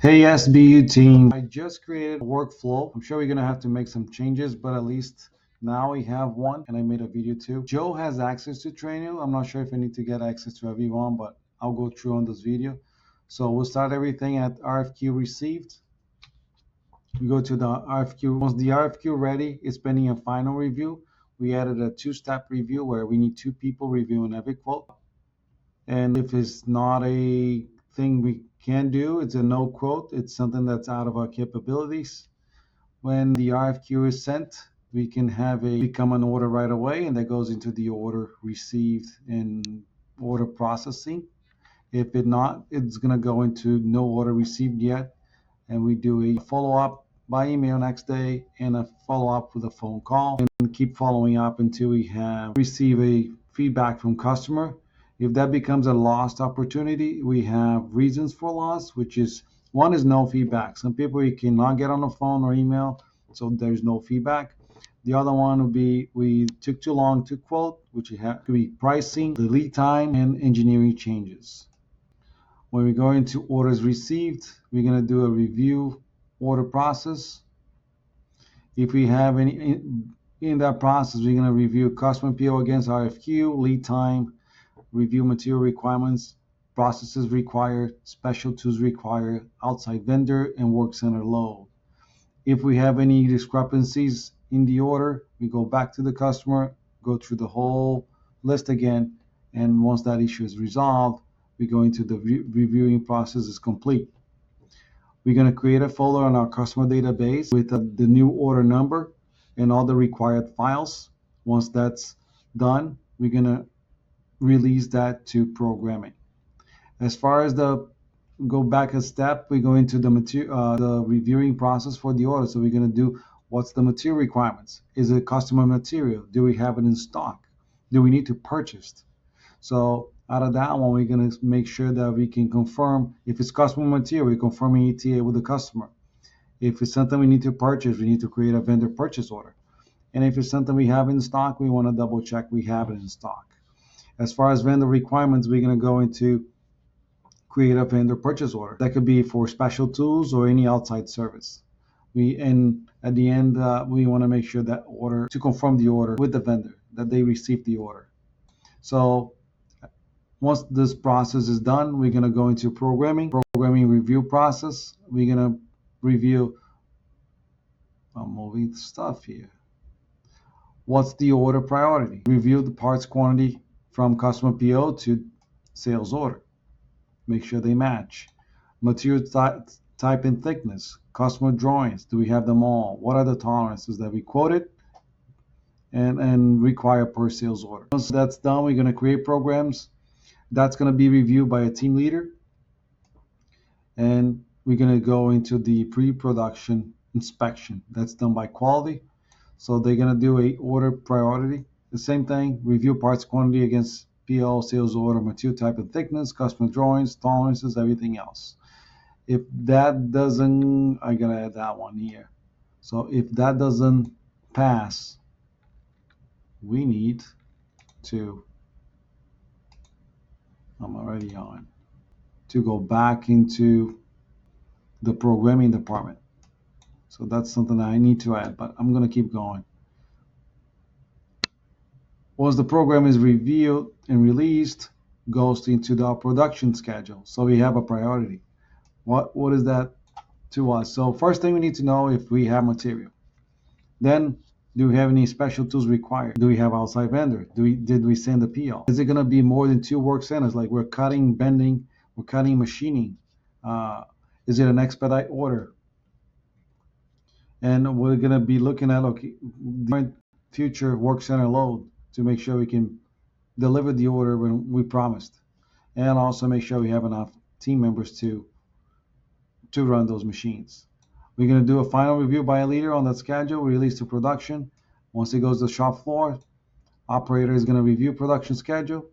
Hey SBU team, I just created a workflow. I'm sure we're gonna have to make some changes, but at least now we have one and I made a video too. Joe has access to training. I'm not sure if I need to get access to everyone, but I'll go through on this video. So we'll start everything at RFQ received. We go to the RFQ. Once the RFQ ready, it's pending a final review. We added a two-step review where we need two people reviewing every quote. And if it's not a thing we can do, it's a no quote, it's something that's out of our capabilities. When the RFQ is sent, we can have a become an order right away, and that goes into the order received and order processing. If it not, it's going to go into no order received yet, and we do a follow-up by email next day and a follow-up with a phone call, and keep following up until we have receive a feedback from customer. If that becomes a lost opportunity, we have reasons for loss, which is one is no feedback. Some people you cannot get on the phone or email, so there's no feedback. The other one would be we took too long to quote, which could be pricing, the lead time, and engineering changes. When we go into orders received, we're going to do a review order process. If we have any in that process, we're going to review customer PO against RFQ, lead time, review material requirements, processes required, special tools required, outside vendor, and work center load. If we have any discrepancies in the order, we go back to the customer, go through the whole list again, and once that issue is resolved, we go into the reviewing process is complete. We're going to create a folder on our customer database with the new order number and all the required files. Once that's done, we're going to release that to programming. As far as the go back a step, we go into the reviewing process for the order. So we're going to do what's the material requirements? Is it customer material? Do we have it in stock? Do we need to purchase? So out of that one, we're going to make sure that we can confirm if it's customer material, we're confirming ETA with the customer. If it's something we need to purchase, we need to create a vendor purchase order. And if it's something we have in stock, we want to double check we have it in stock. As far as vendor requirements, we're going to go into create a vendor purchase order. That could be for special tools or any outside service. And at the end, we want to make sure that order to confirm the order with the vendor that they received the order. So once this process is done, we're going to go into programming review process. We're going to review, I'm moving stuff here. What's the order priority? Review the parts quantity from customer PO to sales order. Make sure they match. Material type and thickness, customer drawings, do we have them all? What are the tolerances that we quoted and require per sales order? Once that's done, we're going to create programs. That's going to be reviewed by a team leader. And we're going to go into the pre-production inspection. That's done by quality. So they're going to do a order priority. The same thing, review parts quantity against PO, sales order, material type and thickness, customer drawings, tolerances, everything else. If that doesn't, I gotta add that one here. So if that doesn't pass, we need to, I'm already on, to go back into the programming department. So that's something that I need to add, but I'm gonna keep going. Once the program is reviewed and released, goes into the production schedule. So we have a priority. What is that to us? So first thing we need to know if we have material. Then, do we have any special tools required? Do we have outside vendor? Did we send the PO? Is it going to be more than 2 work centers? Like we're cutting, bending, we're cutting, machining. Is it an expedite order? And we're going to be looking at future work center load to make sure we can deliver the order when we promised, and also make sure we have enough team members to run those machines. We're going to do a final review by a leader on that schedule, release to production. Once it goes to the shop floor, operator is going to review production schedule.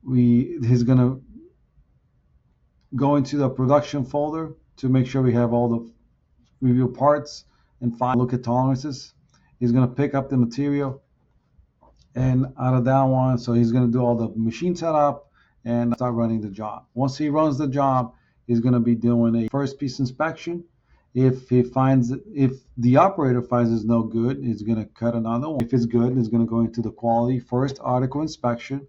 He's going to go into the production folder to make sure we have all the review parts and look at tolerances. He's going to pick up the material, and out of that one, so he's going to do all the machine setup and start running the job. Once he runs the job, is going to be doing a first piece inspection. If the operator finds it's no good, it's going to cut another one. If it's good, it's going to go into the quality first article inspection,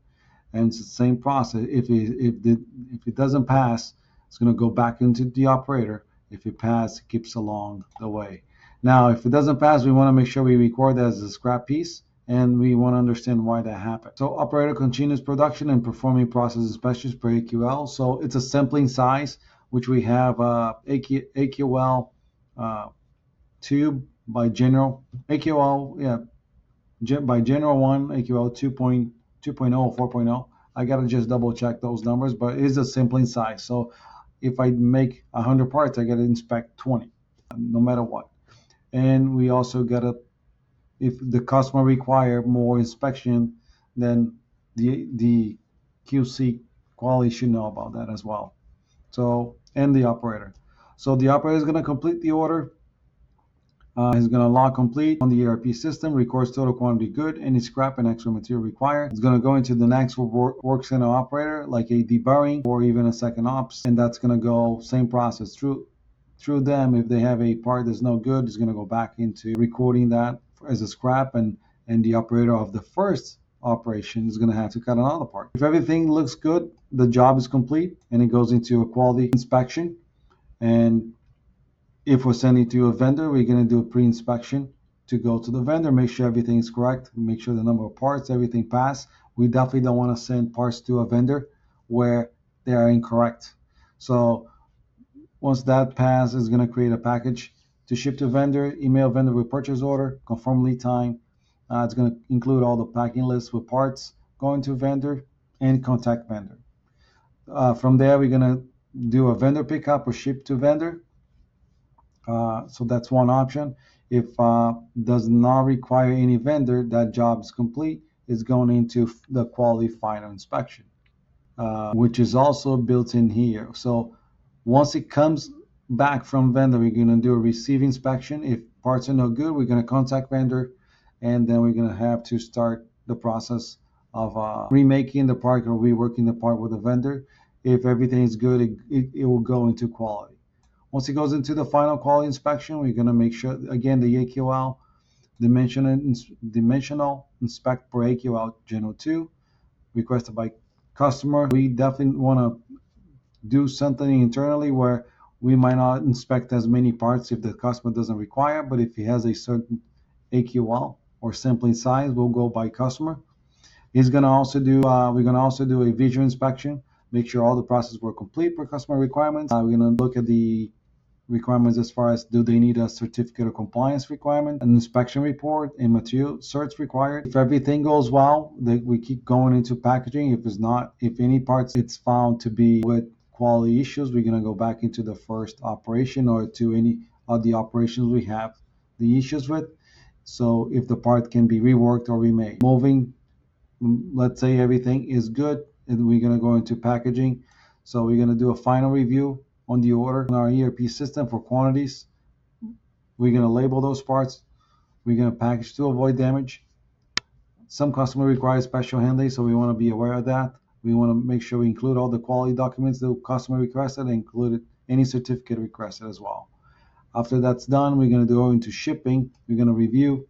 and it's the same process. If it doesn't pass, it's going to go back into the operator. If it passes, it keeps along the way. Now, if it doesn't pass, we want to make sure we record that as a scrap piece, and we want to understand why that happened. So operator continues production and performing process inspections per AQL. So it's a sampling size, which we have AQL tube by general AQL, by general 1, AQL 2.0 or 4.0. I gotta just double check those numbers, but it is a sampling size. So if I make 100 parts, I gotta inspect 20, no matter what. And we also gotta, if the customer require more inspection, then the QC quality should know about that as well. So, and the operator. So the operator is gonna complete the order. He's going to log complete on the ERP system, records total quantity good, any scrap and extra material required. It's going to go into the next work center operator, like a deburring or even a second ops, and that's going to go same process through them. If they have a part that's no good, it's going to go back into recording that as a scrap, and the operator of the first operation is going to have to cut another part. If everything looks good, the job is complete, and it goes into a quality inspection. And if we're sending to a vendor, we're going to do a pre-inspection to go to the vendor, make sure everything is correct, make sure the number of parts, everything pass. We definitely don't want to send parts to a vendor where they are incorrect. So once that passes, it's going to create a package to ship to vendor, email vendor with purchase order, confirm lead time. It's going to include all the packing lists with parts going to vendor and contact vendor. From there, we're going to do a vendor pickup or ship to vendor. So that's one option. If does not require any vendor, that job is complete. It's going into the quality final inspection, which is also built in here. So once it comes back from vendor, we're going to do a receive inspection. If parts are no good, we're going to contact vendor, and then we're going to have to start the process of remaking the part or reworking the part with the vendor. If everything is good, it will go into quality. Once it goes into the final quality inspection, we're going to make sure, again, the AQL, dimensional inspect per AQL General 2, requested by customer. We definitely want to do something internally where we might not inspect as many parts if the customer doesn't require, but if he has a certain AQL or sampling size, we'll go by customer. We're going to also do a visual inspection, make sure all the processes were complete per customer requirements. We're going to look at the requirements as far as, do they need a certificate of compliance requirement, an inspection report, and material certs required. If everything goes well, we keep going into packaging. If any parts it's found to be with quality issues, we're going to go back into the first operation or to any of the operations we have the issues with. So if the part can be reworked or remade. Moving, let's say everything is good, and we're going to go into packaging. So we're going to do a final review on the order in our ERP system for quantities. We're going to label those parts. We're going to package to avoid damage. Some customer requires special handling, so we want to be aware of that. We want to make sure we include all the quality documents the customer requested, and include any certificate requested as well. After that's done, we're going to go into shipping. We're going to review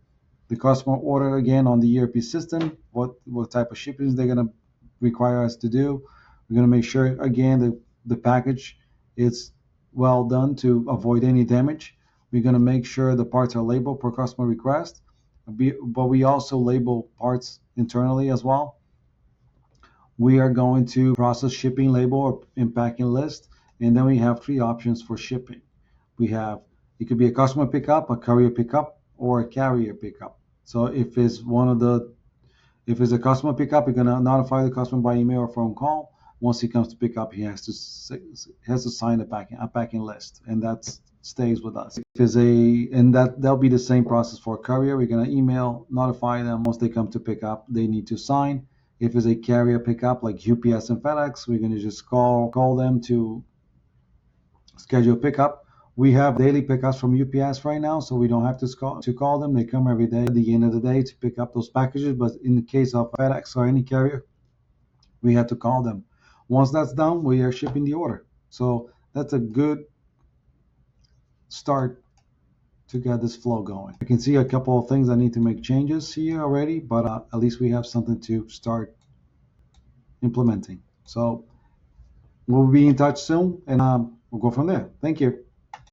the customer order again on the ERP system, what type of shippings they're going to require us to do. We're going to make sure, again, the package is well done to avoid any damage. We're going to make sure the parts are labeled per customer request, but we also label parts internally as well. We are going to process shipping label or impacking list, and then we have 3 options for shipping. It could be a customer pickup, a courier pickup, or a carrier pickup. So if it's a customer pickup, you're going to notify the customer by email or phone call. Once he comes to pick up, he has to sign a packing list, and that stays with us. That'll be the same process for a courier. We're going to email, notify them. Once they come to pick up, they need to sign. If it's a carrier pickup like UPS and FedEx, we're going to just call them to schedule pickup. We have daily pickups from UPS right now, so we don't have to call them. They come every day at the end of the day to pick up those packages. But in the case of FedEx or any carrier, we have to call them. Once that's done, we are shipping the order. So that's a good start to get this flow going. I can see a couple of things I need to make changes here already, but at least we have something to start implementing. So we'll be in touch soon, and we'll go from there. Thank you.